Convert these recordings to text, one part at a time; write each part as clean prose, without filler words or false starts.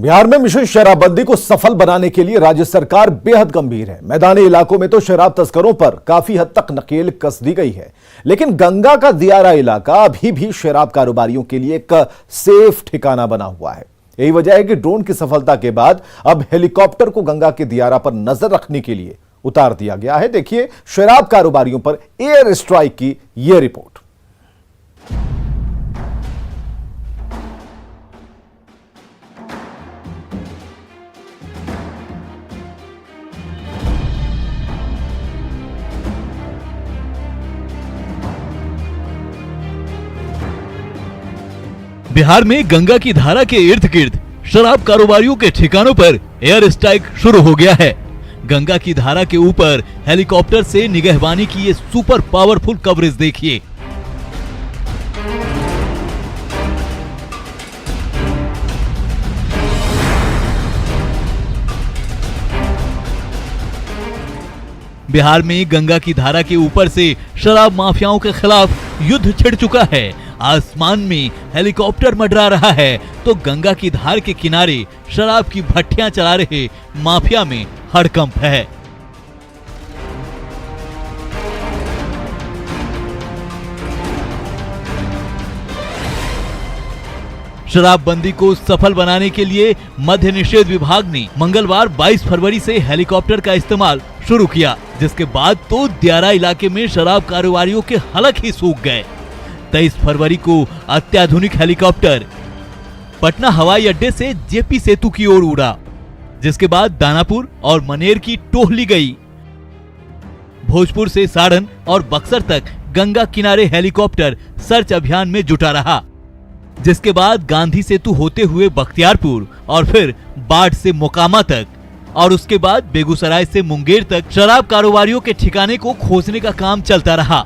बिहार में मिशन शराबबंदी को सफल बनाने के लिए राज्य सरकार बेहद गंभीर है। मैदानी इलाकों में तो शराब तस्करों पर काफी हद तक नकेल कस दी गई है, लेकिन गंगा का दियारा इलाका अभी भी शराब कारोबारियों के लिए एक सेफ ठिकाना बना हुआ है। यही वजह है कि ड्रोन की सफलता के बाद अब हेलीकॉप्टर को गंगा के दियारा पर नजर रखने के लिए उतार दिया गया है। देखिए शराब कारोबारियों पर एयर स्ट्राइक की यह रिपोर्ट। बिहार में गंगा की धारा के इर्द गिर्द शराब कारोबारियों के ठिकानों पर एयर स्ट्राइक शुरू हो गया है। गंगा की धारा के ऊपर हेलीकॉप्टर से निगहबानी की ये सुपर पावरफुल कवरेज देखिए। बिहार में गंगा की धारा के ऊपर से शराब माफियाओं के खिलाफ युद्ध छिड़ चुका है। आसमान में हेलीकॉप्टर मंडरा रहा है तो गंगा की धार के किनारे शराब की भट्टियां चला रहे माफिया में हड़कंप है। शराबबंदी को सफल बनाने के लिए मद्य निषेध विभाग ने मंगलवार 22 फरवरी से हेलीकॉप्टर का इस्तेमाल शुरू किया, जिसके बाद तो दियारा इलाके में शराब कारोबारियों के हलक ही सूख गए। 23 फरवरी को अत्याधुनिक हेलीकॉप्टर पटना हवाई अड्डे से जेपी सेतु की ओर उड़ा, जिसके बाद दानापुर और मनेर की टोह ली गई। भोजपुर से सारण और बक्सर तक गंगा किनारे हेलीकॉप्टर सर्च अभियान में जुटा रहा, जिसके बाद गांधी सेतु होते हुए बख्तियारपुर और फिर बाढ़ से मोकामा तक और उसके बाद बेगूसराय से मुंगेर तक शराब कारोबारियों के ठिकाने को खोजने का काम चलता रहा।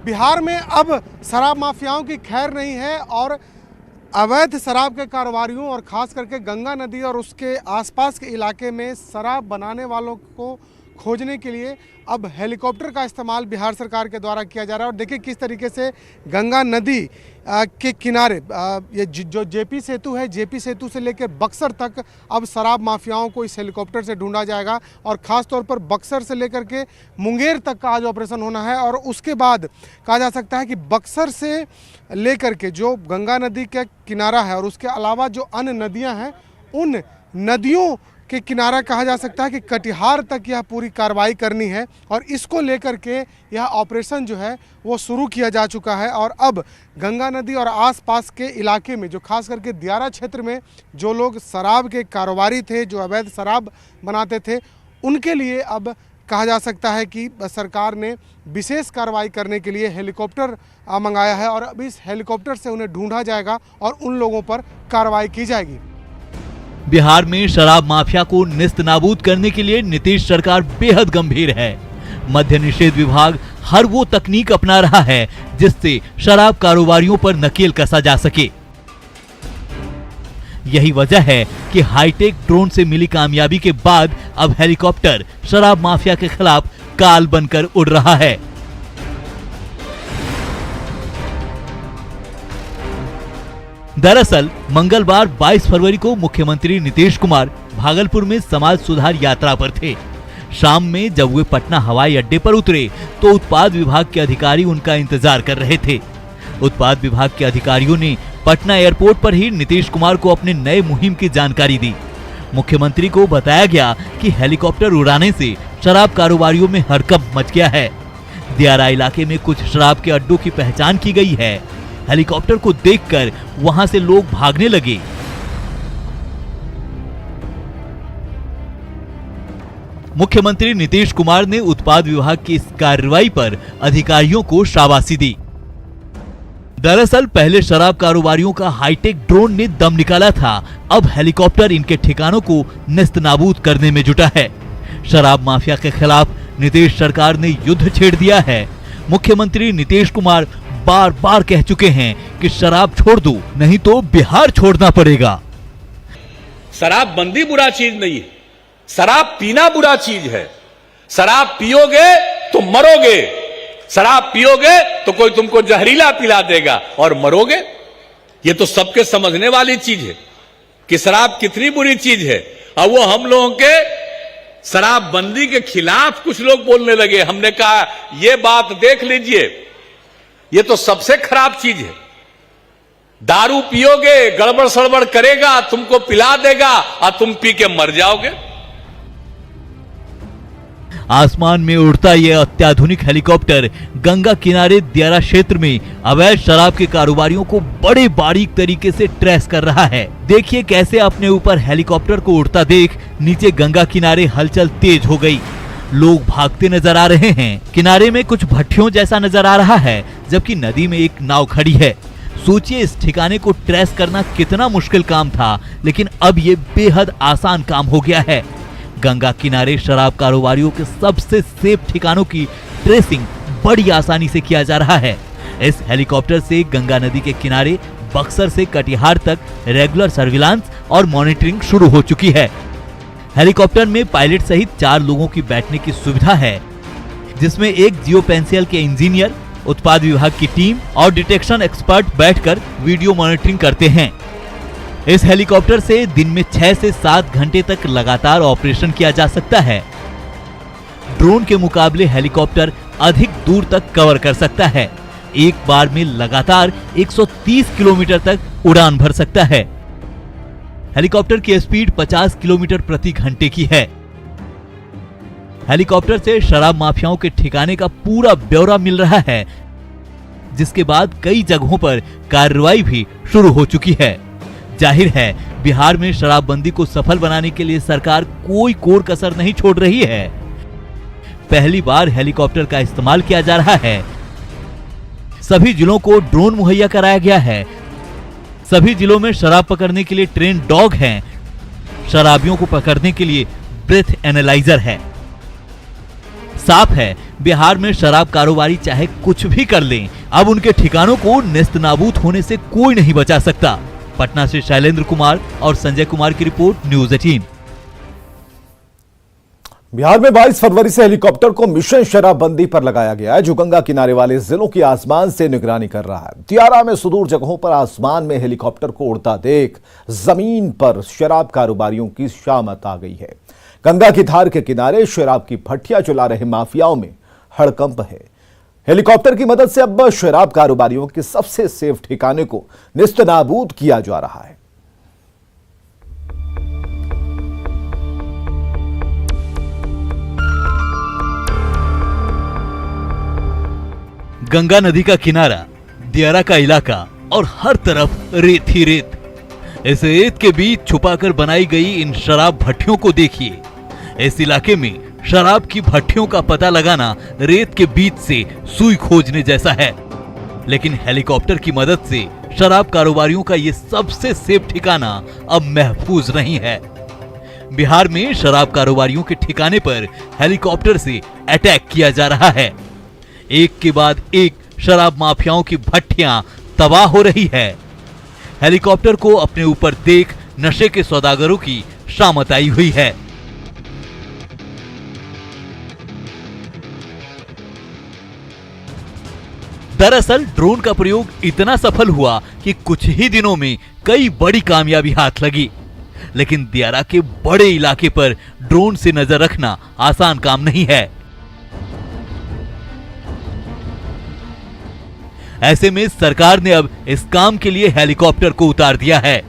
बिहार में अब शराब माफियाओं की खैर नहीं है और अवैध शराब के कारोबारियों और खास करके गंगा नदी और उसके आसपास के इलाके में शराब बनाने वालों को खोजने के लिए अब हेलीकॉप्टर का इस्तेमाल बिहार सरकार के द्वारा किया जा रहा है। और देखिए किस तरीके से गंगा नदी के किनारे ये जो जेपी सेतु है, जेपी सेतु से लेकर बक्सर तक अब शराब माफियाओं को इस हेलीकॉप्टर से ढूंढा जाएगा और ख़ास तौर पर बक्सर से लेकर के मुंगेर तक का आज ऑपरेशन होना है। और उसके बाद कहा जा सकता है कि बक्सर से लेकर के जो गंगा नदी का किनारा है और उसके अलावा जो अन्य नदियाँ हैं, उन नदियों के किनारा कहा जा सकता है कि कटिहार तक यह पूरी कार्रवाई करनी है और इसको लेकर के यह ऑपरेशन जो है वो शुरू किया जा चुका है। और अब गंगा नदी और आसपास के इलाके में जो खास करके दियारा क्षेत्र में जो लोग शराब के कारोबारी थे, जो अवैध शराब बनाते थे, उनके लिए अब कहा जा सकता है कि सरकार ने विशेष कार्रवाई करने के लिए हेलीकॉप्टर मंगाया है और अब इस हेलीकॉप्टर से उन्हें ढूंढा जाएगा और उन लोगों पर कार्रवाई की जाएगी। बिहार में शराब माफिया को नेस्तनाबूद करने के लिए नीतीश सरकार बेहद गंभीर है। मद्य निषेध विभाग हर वो तकनीक अपना रहा है जिससे शराब कारोबारियों पर नकेल कसा जा सके। यही वजह है कि हाईटेक ड्रोन से मिली कामयाबी के बाद अब हेलीकॉप्टर शराब माफिया के खिलाफ काल बनकर उड़ रहा है। दरअसल मंगलवार 22 फरवरी को मुख्यमंत्री नीतीश कुमार भागलपुर में समाज सुधार यात्रा पर थे। शाम में जब वे पटना हवाई अड्डे पर उतरे तो उत्पाद विभाग के अधिकारी उनका इंतजार कर रहे थे। उत्पाद विभाग के अधिकारियों ने पटना एयरपोर्ट पर ही नीतीश कुमार को अपने नए मुहिम की जानकारी दी। मुख्यमंत्री को बताया गया कि हेलीकॉप्टर उड़ाने से शराब कारोबारियों में हड़कंप मच गया है। दियारा इलाके में कुछ शराब के अड्डों की पहचान की गई है। हेलीकॉप्टर को देखकर वहां से लोग भागने लगे। मुख्यमंत्री नीतीश कुमार ने उत्पाद विभाग की इस कार्रवाई पर अधिकारियों को शाबाशी दी। दरअसल पहले शराब कारोबारियों का हाईटेक ड्रोन ने दम निकाला था, अब हेलीकॉप्टर इनके ठिकानों को नेस्तनाबूद करने में जुटा है। शराब माफिया के खिलाफ नीतीश सरकार ने युद्ध छेड़ दिया है। मुख्यमंत्री नीतीश कुमार बार बार कह चुके हैं कि शराब छोड़ दो, नहीं तो बिहार छोड़ना पड़ेगा। शराब बंदी बुरा चीज नहीं है, शराब पीना बुरा चीज है। शराब पियोगे तो मरोगे, शराब पियोगे तो कोई तुमको जहरीला पिला देगा और मरोगे। ये तो सबके समझने वाली चीज है। कि शराब कितनी बुरी चीज है, और वो हम लोगों के शराबबंदी के खिलाफ कुछ लोग बोलने लगे। हमने कहा ये बात देख लीजिए, ये तो सबसे खराब चीज है। दारू पियोगे, गड़बड़ सड़बड़ करेगा, तुमको पिला देगा और तुम पी के मर जाओगे। आसमान में उड़ता यह अत्याधुनिक हेलीकॉप्टर गंगा किनारे दियारा क्षेत्र में अवैध शराब के कारोबारियों को बड़े बारीक तरीके से ट्रेस कर रहा है। देखिए कैसे अपने ऊपर हेलीकॉप्टर को उड़ता देख नीचे गंगा किनारे हलचल तेज हो गई। लोग भागते नजर आ रहे हैं। किनारे में कुछ भट्टियों जैसा नजर आ रहा है, जबकि नदी में एक नाव खड़ी है। सोचिए इस ठिकाने को ट्रेस करना कितना मुश्किल काम था, लेकिन अब ये बेहद आसान काम हो गया है। गंगा किनारे शराब कारोबारियों के सबसे सेफ ठिकानों की ट्रेसिंग बड़ी आसानी से किया जा रहा है। इस हेलीकॉप्टर से गंगा नदी के किनारे बक्सर से कटिहार तक रेगुलर सर्विलांस और मॉनिटरिंग शुरू हो चुकी है। हेलीकॉप्टर में पायलट सहित 4 लोगों की बैठने की सुविधा है, जिसमें एक जियोपेंसियल के इंजीनियर, उत्पाद विभाग की टीम और डिटेक्शन एक्सपर्ट बैठकर वीडियो मॉनिटरिंग करते हैं। इस हेलीकॉप्टर से दिन में 6 से 7 घंटे तक लगातार ऑपरेशन किया जा सकता है। ड्रोन के मुकाबले हेलीकॉप्टर अधिक दूर तक कवर कर सकता है। एक बार में लगातार 130 किलोमीटर तक उड़ान भर सकता है। हेलीकॉप्टर की स्पीड 50 किलोमीटर प्रति घंटे की है। हेलीकॉप्टर से शराब माफियाओं के ठिकाने का पूरा ब्यौरा मिल रहा है, जिसके बाद कई जगहों पर कार्रवाई भी शुरू हो चुकी है। जाहिर है बिहार में शराबबंदी को सफल बनाने के लिए सरकार कोई कोर कसर नहीं छोड़ रही है। पहली बार हेलीकॉप्टर का इस्तेमाल किया जा रहा है। सभी जिलों को ड्रोन मुहैया कराया गया है। सभी जिलों में शराब पकड़ने के लिए ट्रेन डॉग हैं। शराबियों को पकड़ने के लिए ब्रेथ एनालाइजर है। साफ है बिहार में शराब कारोबारी चाहे कुछ भी कर लें, अब उनके ठिकानों को नेस्तनाबूद होने से कोई नहीं बचा सकता। पटना से शैलेंद्र कुमार और संजय कुमार की रिपोर्ट, न्यूज़ 18। बिहार में 22 फरवरी से हेलीकॉप्टर को मिशन शराबबंदी पर लगाया गया है, जो गंगा किनारे वाले जिलों की आसमान से निगरानी कर रहा है। दियारा में सुदूर जगहों पर आसमान में हेलीकॉप्टर को उड़ता देख जमीन पर शराब कारोबारियों की शामत आ गई है। गंगा की धार के किनारे शराब की भट्टियां चला रहे माफियाओं में हड़कंप है। हेलीकॉप्टर की मदद से अब शराब कारोबारियों के सबसे सेफ ठिकाने को नेस्तनाबूद किया जा रहा है। गंगा नदी का किनारा, दियारा का इलाका और हर तरफ रेत ही रेत। इस रेत के बीच छुपाकर बनाई गई इन शराब भट्टियों को देखिए। इस इलाके में शराब की भट्टियों का पता लगाना रेत के बीच से सुई खोजने जैसा है, लेकिन हेलीकॉप्टर की मदद से शराब कारोबारियों का ये सबसे सेफ ठिकाना अब महफूज नहीं है। बिहार में शराब कारोबारियों के ठिकाने पर हेलीकॉप्टर से अटैक किया जा रहा है। एक के बाद एक शराब माफियाओं की भट्टियां तबाह हो रही है। हेलीकॉप्टर को अपने ऊपर देख नशे के सौदागरों की शामत आई हुई है। दरअसल ड्रोन का प्रयोग इतना सफल हुआ कि कुछ ही दिनों में कई बड़ी कामयाबी हाथ लगी, लेकिन दियारा के बड़े इलाके पर ड्रोन से नजर रखना आसान काम नहीं है। ऐसे में सरकार ने अब इस काम के लिए हेलीकॉप्टर को उतार दिया है।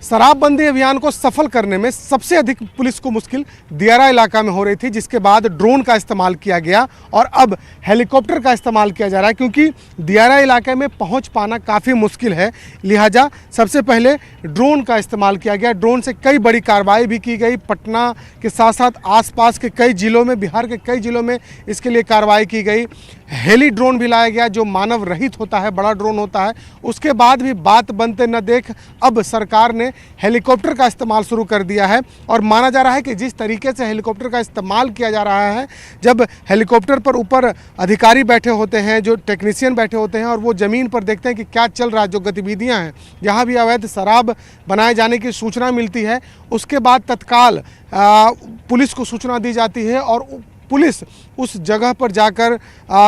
शराबबंदी अभियान को सफल करने में सबसे अधिक पुलिस को मुश्किल दियारा इलाका में हो रही थी, जिसके बाद ड्रोन का इस्तेमाल किया गया और अब हेलीकॉप्टर का इस्तेमाल किया जा रहा है, क्योंकि दियारा इलाके में पहुंच पाना काफ़ी मुश्किल है। लिहाजा सबसे पहले ड्रोन का इस्तेमाल किया गया। ड्रोन से कई बड़ी कार्रवाई भी की गई। पटना के साथ साथ आसपास के कई जिलों में, बिहार के कई जिलों में इसके लिए कार्रवाई की गई। हेली ड्रोन भी लाया गया, जो मानव रहित होता है, बड़ा ड्रोन होता है। उसके बाद भी बात बनते न देख अब सरकार ने हेलीकॉप्टर का इस्तेमाल शुरू कर दिया है। और माना जा रहा है कि जिस तरीके से हेलीकॉप्टर का इस्तेमाल किया जा रहा है, जब हेलीकॉप्टर पर ऊपर अधिकारी बैठे होते हैं, जो टेक्नीशियन बैठे होते हैं, और वो ज़मीन पर देखते हैं कि क्या चल रहा है, जो गतिविधियां हैं, जहां भी अवैध शराब बनाए जाने की सूचना मिलती है, उसके बाद तत्काल पुलिस को सूचना दी जाती है और पुलिस उस जगह पर जाकर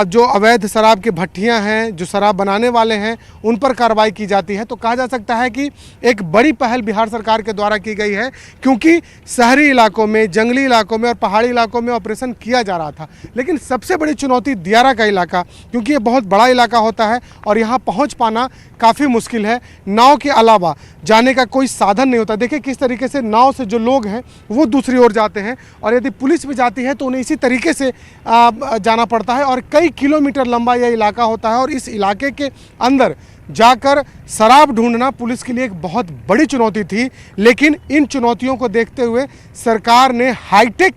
जो अवैध शराब की भट्टियां हैं, जो शराब बनाने वाले हैं, उन पर कार्रवाई की जाती है। तो कहा जा सकता है कि एक बड़ी पहल बिहार सरकार के द्वारा की गई है, क्योंकि शहरी इलाकों में, जंगली इलाकों में और पहाड़ी इलाकों में ऑपरेशन किया जा रहा था। लेकिन सबसे बड़ी चुनौती दियारा का इलाका, क्योंकि ये बहुत बड़ा इलाका होता है और यहाँ पहुँच पाना काफ़ी मुश्किल है। नाव के अलावा जाने का कोई साधन नहीं होता। देखिए किस तरीके से नाव से जो लोग हैं वो दूसरी ओर जाते हैं, और यदि पुलिस भी जाती है तो उन्हें इसी तरीके से जाना पड़ता है। और कई किलोमीटर लंबा यह इलाका होता है, और इस इलाके के अंदर जाकर शराब ढूंढना पुलिस के लिए एक बहुत बड़ी चुनौती थी। लेकिन इन चुनौतियों को देखते हुए सरकार ने हाईटेक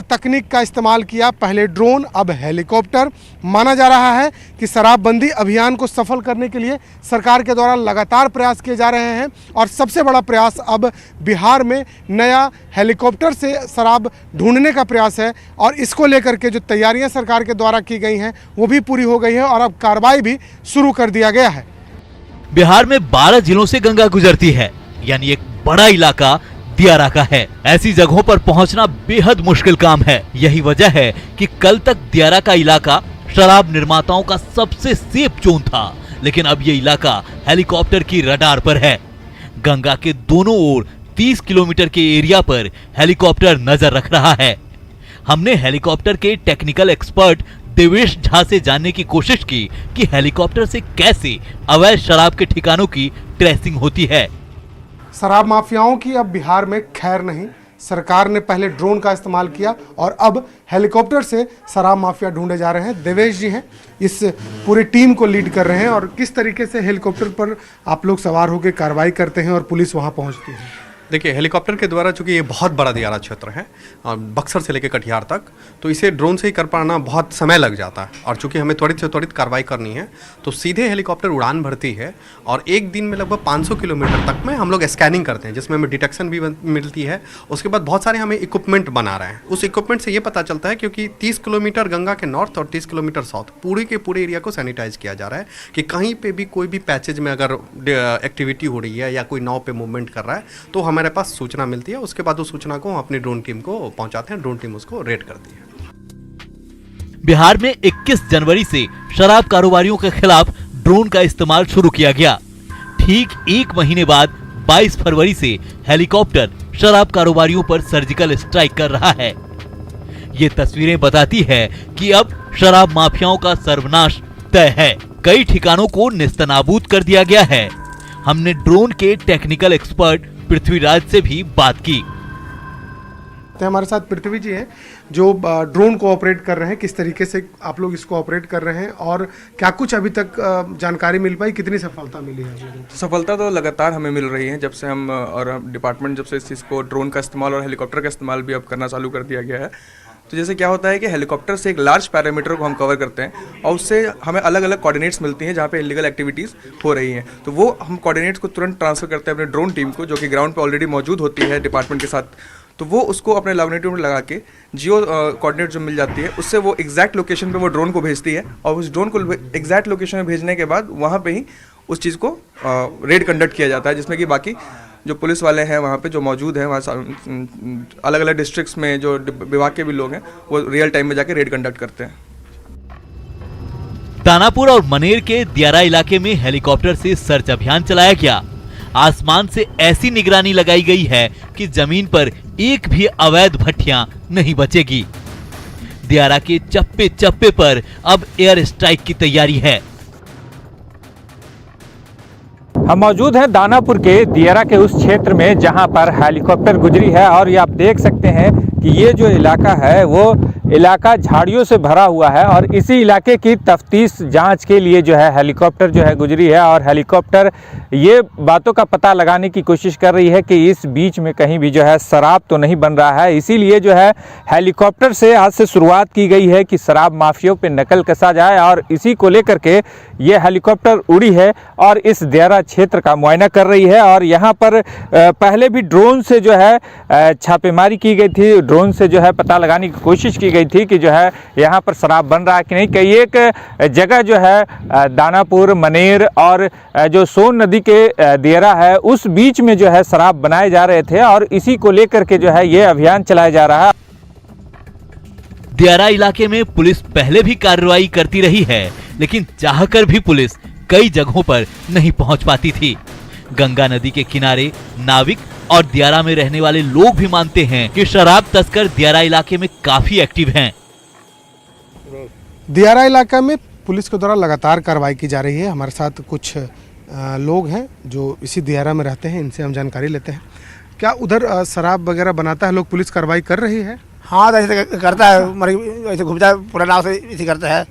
तकनीक का इस्तेमाल किया। पहले ड्रोन, अब हेलीकॉप्टर। माना जा रहा है कि शराबबंदी अभियान को सफल करने के लिए सरकार के द्वारा लगातार प्रयास किए जा रहे हैं, और सबसे बड़ा प्रयास अब बिहार में नया हेलीकॉप्टर से शराब ढूंढने का प्रयास है। और इसको लेकर के जो तैयारियां सरकार के द्वारा की गई हैं वो भी पूरी हो गई है, और अब कार्रवाई भी शुरू कर दिया गया है। बिहार में 12 जिलों से गंगा गुजरती है, यानी एक बड़ा इलाका दियारा का है। ऐसी जगहों पर पहुंचना बेहद मुश्किल काम है। यही वजह है कि कल तक दियारा का इलाका शराब निर्माताओं का सबसे सेफ जोन था, लेकिन अब ये इलाका हेलीकॉप्टर की रडार पर है। गंगा के दोनों ओर 30 किलोमीटर के एरिया पर हेलीकॉप्टर नजर रख रहा है। हमने हेलीकॉप्टर के टेक्निकल एक्सपर्ट देवेश झा से जानने की कोशिश की कि हेलीकॉप्टर से कैसे अवैध शराब के ठिकानों की ट्रेसिंग होती है। शराब माफियाओं की अब बिहार में खैर नहीं। सरकार ने पहले ड्रोन का इस्तेमाल किया और अब हेलीकॉप्टर से शराब माफिया ढूंढे जा रहे हैं। देवेश जी हैं, इस पूरी टीम को लीड कर रहे हैं। और किस तरीके से हेलीकॉप्टर पर आप लोग सवार होकर कार्रवाई करते हैं और पुलिस वहां पहुंचती है? देखिए, हेलीकॉप्टर के द्वारा चूंकि ये बहुत बड़ा दियारा क्षेत्र है, बक्सर से लेकर कटिहार तक, तो इसे ड्रोन से ही कर पाना बहुत समय लग जाता है। और चूंकि हमें त्वरित से त्वरित कार्रवाई करनी है, तो सीधे हेलीकॉप्टर उड़ान भरती है और एक दिन में लगभग 500 किलोमीटर तक में हम लोग स्कैनिंग करते हैं, जिसमें हमें डिटेक्शन भी मिलती है। उसके बाद बहुत सारे हमें इक्विपमेंट बना रहे हैं। उस इक्विपमेंट से ये पता चलता है, क्योंकि 30 किलोमीटर गंगा के नॉर्थ और 30 किलोमीटर साउथ पूरे के पूरे एरिया को सैनिटाइज किया जा रहा है, कि कहीं पर भी कोई भी पैचेज में अगर एक्टिविटी हो रही है या कोई नाव पर मूवमेंट कर रहा है तो हमारे पास सूचना मिलती है। उसके बाद उस सूचना को हम अपनी ड्रोन टीम को पहुंचाते हैं। ड्रोन टीम उसको रेड करती है। बिहार में 21 जनवरी से शराब कारोबारियों के खिलाफ ड्रोन का इस्तेमाल शुरू किया गया। ठीक एक महीने बाद 22 फरवरी से हेलीकॉप्टर शराब कारोबारियों पर सर्जिकल स्ट्राइक कर रहा है। ये तस्वीरें बताती है कि अब शराब माफियाओं का सर्वनाश तय है। कई ठिकानों को नेस्तनाबूद कर दिया गया है। हमने ड्रोन के टेक्निकल एक्सपर्ट पृथ्वीराज से भी बात की। हमारे साथ पृथ्वी जी हैं, जो ड्रोन को ऑपरेट कर रहे हैं। किस तरीके से आप लोग इसको ऑपरेट कर रहे हैं और क्या कुछ अभी तक जानकारी मिल पाई, कितनी सफलता मिली है? सफलता तो लगातार हमें मिल रही है, जब से हम और डिपार्टमेंट जब से इस चीज़ को ड्रोन का इस्तेमाल और हेलीकॉप्टर का इस्तेमाल भी अब करना चालू कर दिया गया है। तो जैसे क्या होता है कि हेलीकॉप्टर से एक लार्ज पैरामीटर को हम कवर करते हैं और उससे हमें अलग अलग कोऑर्डिनेट्स मिलती हैं जहाँ पे इलीगल एक्टिविटीज़ हो रही हैं। तो वो हम कोऑर्डिनेट्स को तुरंत ट्रांसफर करते हैं अपने ड्रोन टीम को, जो कि ग्राउंड पे ऑलरेडी मौजूद होती है डिपार्टमेंट के साथ। तो वो उसको अपने लॉन्गिट्यूड में लगा के जियो कोऑर्डिनेट जो मिल जाती है, उससे वो एग्जैक्ट लोकेशन पे वो ड्रोन को भेजती है, और उस ड्रोन को एग्जैक्ट लोकेशन में भेजने के बाद वहाँ पे ही उस चीज़ को रेड कंडक्ट किया जाता है, जिसमें कि बाकी जो पुलिस वाले हैं वहाँ पे जो मौजूद हैं, वहाँ अलग अलग डिस्ट्रिक्ट्स में जो विभाग के भी लोग हैं वो रियल टाइम में जाके रेड कंडक्ट करते हैं। दानापुर और मनेर के दियारा इलाके में हेलीकॉप्टर से सर्च अभियान चलाया गया। आसमान से ऐसी निगरानी लगाई गई है कि जमीन पर एक भी अवैध भट्टियां नहीं बचेगी। दियारा के चप्पे चप्पे पर अब एयर स्ट्राइक की तैयारी है। हम मौजूद हैं दानापुर के दियारा के उस क्षेत्र में जहां पर हेलीकॉप्टर गुजरी है, और ये आप देख सकते हैं कि ये जो इलाका है वो इलाका झाड़ियों से भरा हुआ है, और इसी इलाके की तफ्तीश जांच के लिए जो है हेलीकॉप्टर जो है गुजरी है। और हेलीकॉप्टर ये बातों का पता लगाने की कोशिश कर रही है कि इस बीच में कहीं भी जो है शराब तो नहीं बन रहा है। इसीलिए जो है हेलीकॉप्टर से आज से शुरुआत की गई है कि शराब माफियों पे नकल कसा जाए, और इसी को लेकर के ये हेलीकॉप्टर उड़ी है और इस दियारा क्षेत्र का मुआयना कर रही है। और यहाँ पर पहले भी ड्रोन से जो है छापेमारी की गई थी, ड्रोन से जो है पता लगाने की कोशिश की गई थी कि जो है यहाँ पर शराब बन रहा है कि नहीं। कई एक जगह जो है दानापुर, मनेर और जो सोन नदी के दियारा है उस बीच में जो है शराब बनाए जा रहे थे, और इसी को लेकर के जो है ये अभियान चलाया जा रहा है। दियारा इलाके में पुलिस पहले भी कार्रवाई करती रही है, लेकिन चाहकर भी पुलिस कई जगहों पर नहीं पहुंच पाती थी। गंगा नदी के किनारे नाविक और दियारा में रहने वाले लोग भी मानते हैं कि शराब तस्कर दियारा इलाके में काफी एक्टिव हैं। दियारा इलाका में पुलिस के द्वारा लगातार कार्रवाई की जा रही है। हमारे साथ कुछ लोग हैं जो इसी दियारा में रहते हैं, इनसे हम जानकारी लेते हैं। क्या उधर शराब वगैरह बनाता है लोग, पुलिस कार्रवाई कर रही है? हाँ, ऐसे करता है, ऐसे घूमता है पूरा नाव से, इसी करता है।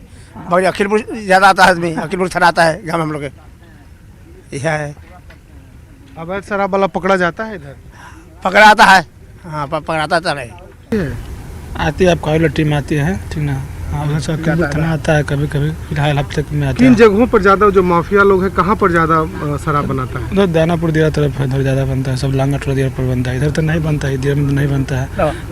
बाकी अखिलपुर ज़्यादा आता है आदमी, अखिलपुर छड़ आता है गाँव में हम लोग के। यह है अवैध शराब वाला पकड़ा जाता है इधर? पकड़ा आता है, हाँ पकड़ाता था नहीं। आती है, आपका टीम आती है, ठीक ना। हाँ, उधर से थाना आता है कभी कभी, फिलहाल हफ्ते में आता है। किन जगहों पर ज़्यादा जो माफिया लोग हैं, कहाँ पर ज़्यादा शराब बनाता है? उधर दानापुर दिया तरफ है, उधर ज़्यादा बनता है, सब लांगा टोला दिया पर बनता है। इधर तो नहीं बनता है, दिया में नहीं बनता है।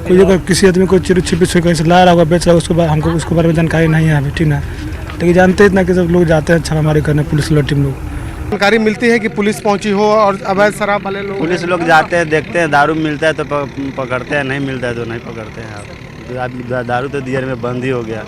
कोई अगर किसी आदमी को छिपी से कहीं से ला रहा होगा, बेच रहा होगा, उसके बाद हमको उसके बारे में जानकारी नहीं है अभी, ठीक ना। लेकिन जानते इतना कि सब लोग जाते हैं छापामारी करने, पुलिस लोग टीम लोग। जानकारी मिलती है कि पुलिस पहुंची हो और अवैध शराब वाले लोग, पुलिस लोग जाते हैं, देखते हैं, दारू मिलता है तो पकड़ते हैं, नहीं मिलता है तो नहीं पकड़ते हैं। अब दारू तो दियर में बंद ही हो गया,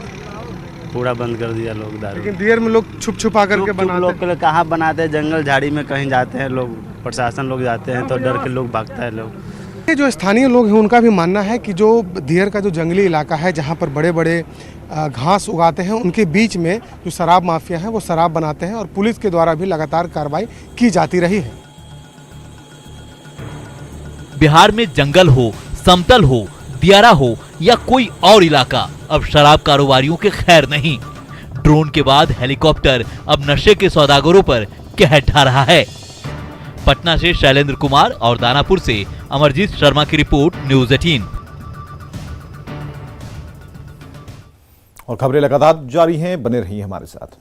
पूरा बंद कर दिया लोग दारू। लेकिन दियर में लोग छुप छुपा करके बनाते लोग के कहाँ बनाते हैं, जंगल झाड़ी में कहीं जाते हैं लोग, प्रशासन लोग जाते हैं तो डर के लोग भागता है लोग। ये जो स्थानीय लोग हैं उनका भी मानना है कि जो दियर का जो जंगली इलाका है, जहाँ पर बड़े बड़े घास उगाते हैं, उनके बीच में जो शराब माफिया हैं वो शराब बनाते हैं और पुलिस के द्वारा भी लगातार कार्रवाई की जाती रही है। बिहार में जंगल हो, समतल हो, दियारा हो या कोई और इलाका, अब शराब कारोबारियों के खैर नहीं। ड्रोन के बाद हेलीकॉप्टर अब नशे के सौदागरों पर कहर ढा रहा है। पटना से शैलेंद्र कुमार और दानापुर से अमरजीत शर्मा की रिपोर्ट, न्यूज़ 18। और खबरें लगातार जारी हैं, बने रहिए हमारे साथ।